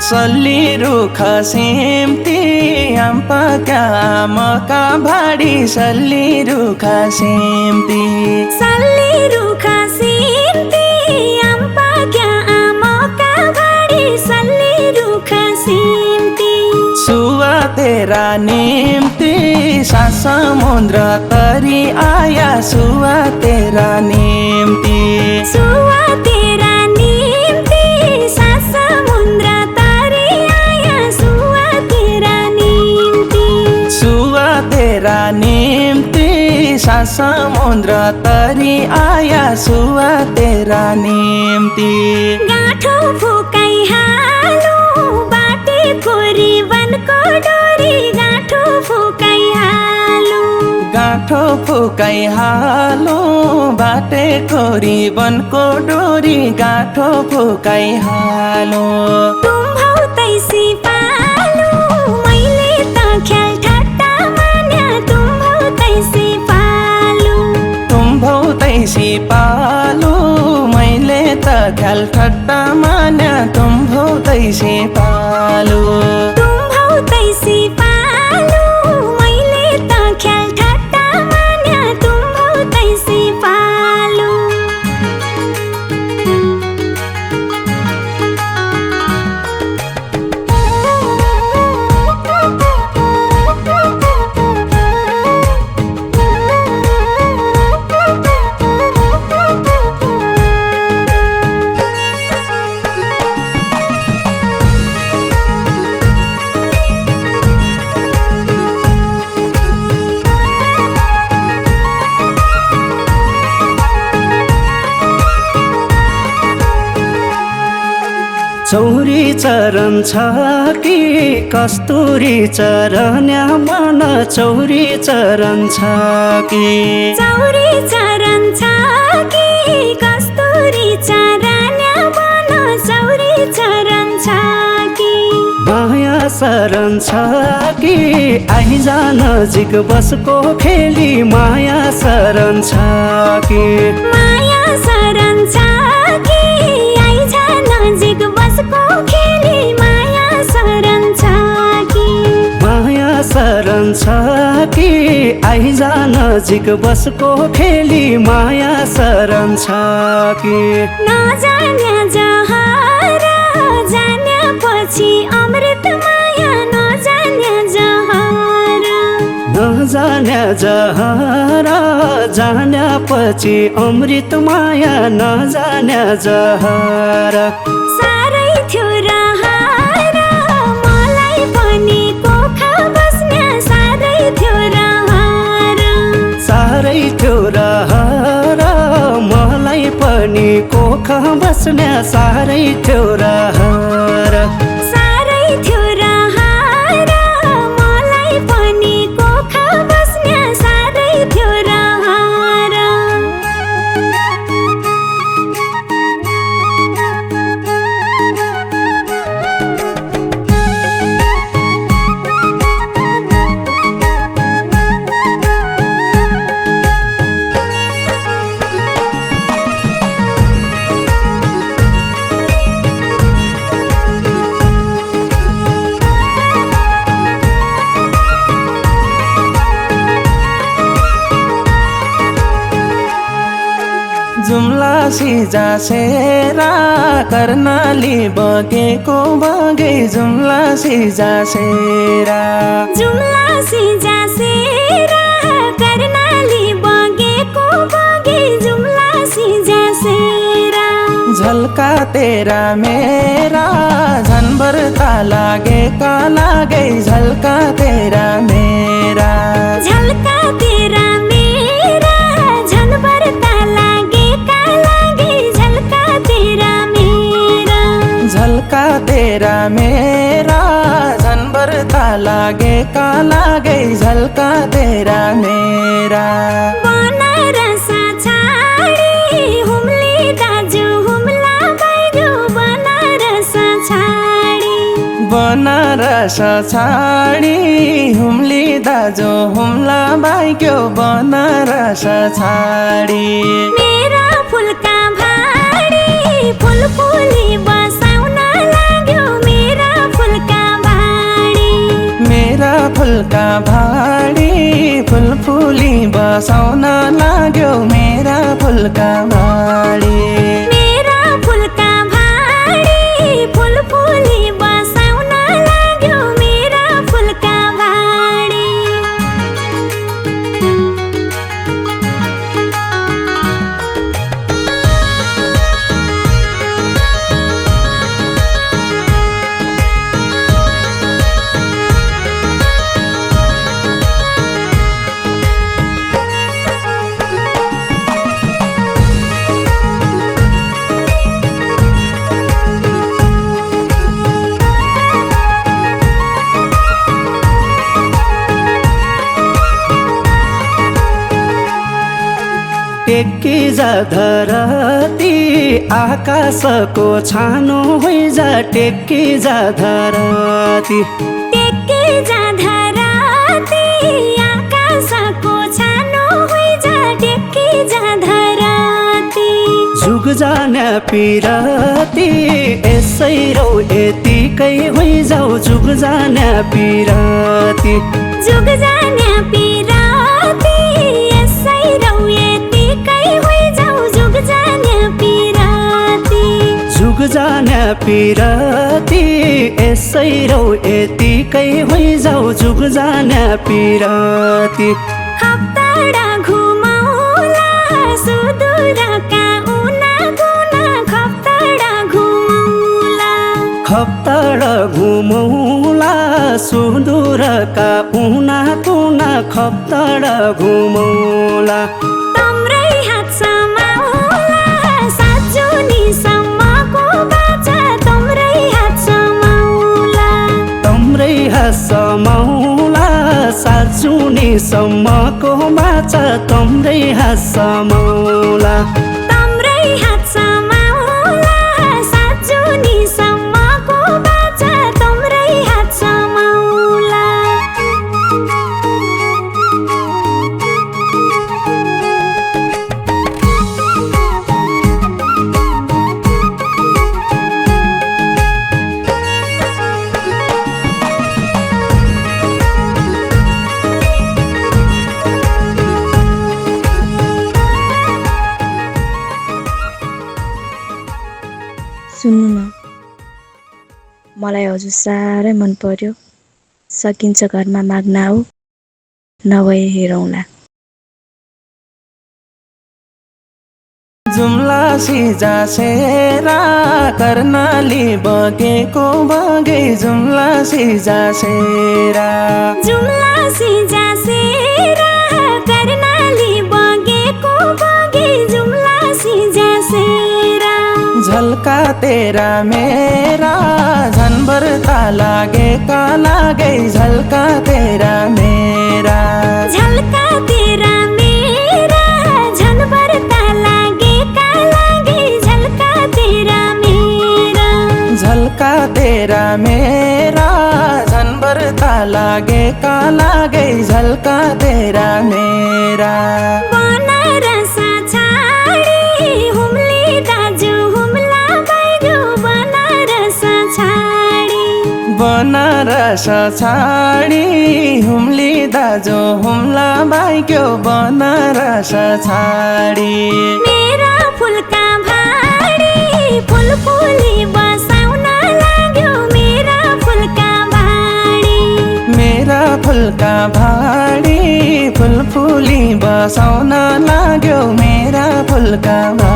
सल्ली रुख सिम्ती आम्पका मका भाडी सल्ली रुख सिम्ती सल्ली रुख सिम्ती आम्पका मका भाडी सल्ली रुख सिम्ती सुवा तेरा निम्ति सा समुद्र तरी आया सुवा तेरा निम्ति सुवा तेरा निम्ति सा समुद्र तरी आया सुवा तेरा निम्ति सुवा तेरा निम्ति सा समुद्र तरी आया सुवा तेरा निम्ति गाँठो फुकाइ हालो बाटे खोरी वनको डोरी गाँठो फुकाइ हालो गाँठो फुकाइ हालो बाटे खोरी वनको डोरी गाँठो फुकाइ हालो तुम भौ तैसी पालो मैले त ख्याल ठट्टा मान्या तुम भौ तैसी पालो तुम भौ तैसी पालो मैले त ख्याल ठट्टा मान्या तुम भौ तैसी पालो तुम भौ तैसी पालो मैले त ख्याल ठट्टा मान्या तुम भौ तैसी पालो चौरी चरण छ कि कस्तुरी चरन्या मन चौरी चरण छ कि चौरी चरण छ कि कस्तुरी चरन्या मन चौरी चरण छ कि माया शरण छ कि आइज नजिक बसको खेली माया शरण छ कि माया शरण छ कि आइज नजिक बसको खेली माया शरण छ कि माया शरण छ कि आइज नजिक बसको खेली माया शरण छ कि नजान्या जहर जान्या पछि अमृत माया नजान्या जहर नजान्या जहर जान्या पछि अमृत माया नजान्या जहर साह्रै थियो रहर मलाई पनि कोखा बस्न्या साह्रै थियो रहर साह्रै थियो रहर मलाई पनि कोखा बस्न्या साह्रै थियो रहर साह्रै थियो रहर मलाई पनि कोखा बस्न्या साह्रै थियो रहर जुम्ला सिजा सेरा कर्णाली बगेको बगे जुम्ला सिजा सेरा जुम्ला सिजा सेरा कर्णाली बगेको बगे जुम्ला सिजा सेरा झल्का तेरा मेरा झनभर ता लागे का लागे झल्का तेरा मेरा झल्का तेरा मेरा झनभर ता लागे का लागे झल्का तेरा मेरा झल्का तेरा मेरा झनभर ता लागे का लागे झल्का तेरा मेरा बनारस छाडी हुम्ली दाजु हुम्ला बैगो बनारस छाडी बनारस छाडी हुम्ली दाजु हुम्ला बाइक्यो बनारस छाडी मेरा फुलका भाडी फुलफुली बसाउन लाग्यो मेरा बसाउन लाग्यो मेरा फुलका भाडी मेरा फुलका भाडी फुलफुली बसाउन लाग्यो मेरा फुलका भाडी टेकी जा धरती आकाशको छानो होइजा टेकी जा धरती टेके जा धरती आकाशको छानो होइजा टेके जा धरती जुग जाने पिरती यसै रौ यतिकै होइजाऊ जुग जाने पिरती जुग जाने पिरती यसै रौ यतिकै होइजाऊ जुग जाने पिरती जुग जाने पिरती यसै रौ यतिकै होइजाऊ जुग जाने पिरती खप्तडा घुमौला सुदूरका उना गुना खप्तडा घुमौला खप्तड घुमौला सुदूरका उना कुना खप्तड घुमौला तम्रै हात समाउला सातजुनी सम्मको बाचा तम्रै हात समाउला तम्रै हात समाउला सातजुनी सम्मको बाचा तम्रै हात समाउला तम्रै हात समाउला सातजुनी सम्मको बाचा तम्रै हात समाउला सुन्नु न मलाई हजुर साह्रै मन पर्यो सकिन्छ घरमा माग्न आऊ नभए हेरौँला जुम्ला सिजा सेरा कर्णाली बगेको बगे जुम्ला सिजा सेरा जुम्ला सिजा सेरा कर्णाली बगेको बगे जुम्ला सिजा सेरा झल्का तेरा मेरा झनभर ता लागेका लागे झल्का तेरा मेरा झल्का तेरा मेरा झनभर ता लागेका लागे झल्का तेरा मेरा झल्का तेरा मेरा झनभर ता लागेका लागे झल्का तेरा मेरा बनारस छाडी हुम्ली दाजु हुम्ला बैगो बनारस छाडी बनारस छाडी हुम्ली दाजो हुम्ला बाइक्यो बनारस छाडी मेरा फुलका भाडी फुलफुली बसाउन लाग्यो मेरा फुलका भाडी मेरा फुलका भाडी फुलफुली बसाउन लाग्यो मेरा फुलका भाडी